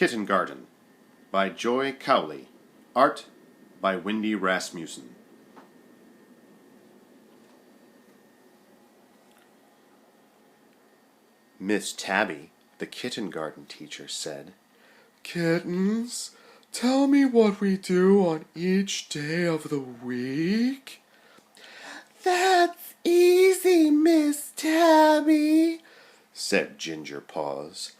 Kittengarten by Joy Cowley. Art by Wendy Rasmussen. Miss Tabby, the Kittengarten teacher, said, "Kittens, tell me what we do on each day of the week." "That's easy, Miss Tabby," said Ginger Paws.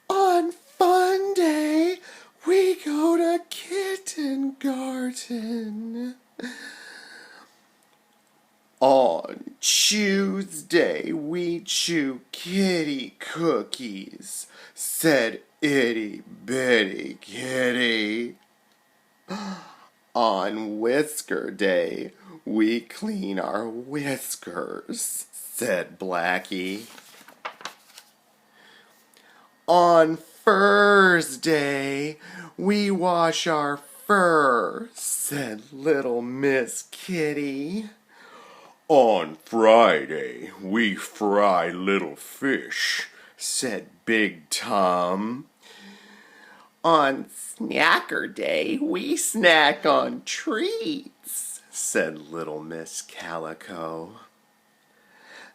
"On Fun Day, we go to Kittengarten. On Tuesday, we chew kitty cookies, said Itty Bitty Kitty. On Whisker Day, we clean our whiskers, said Blackie. On Furs Day, we wash our fur, said Little Miss Kitty. On Friday, we fry little fish, said Big Tom. On Snacker Day, we snack on treats," said Little Miss Calico.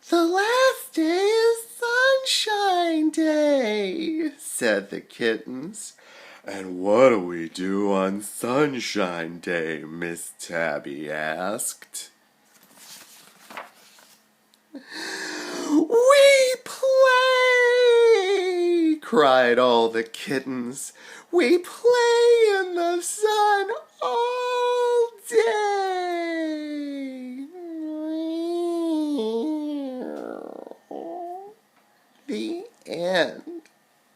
"The last day is Sunshine Day," said the kittens. "And what do we do on Sunshine Day?" Miss Tabby asked. "We play!" cried all the kittens. "We play in the sun all day." The end.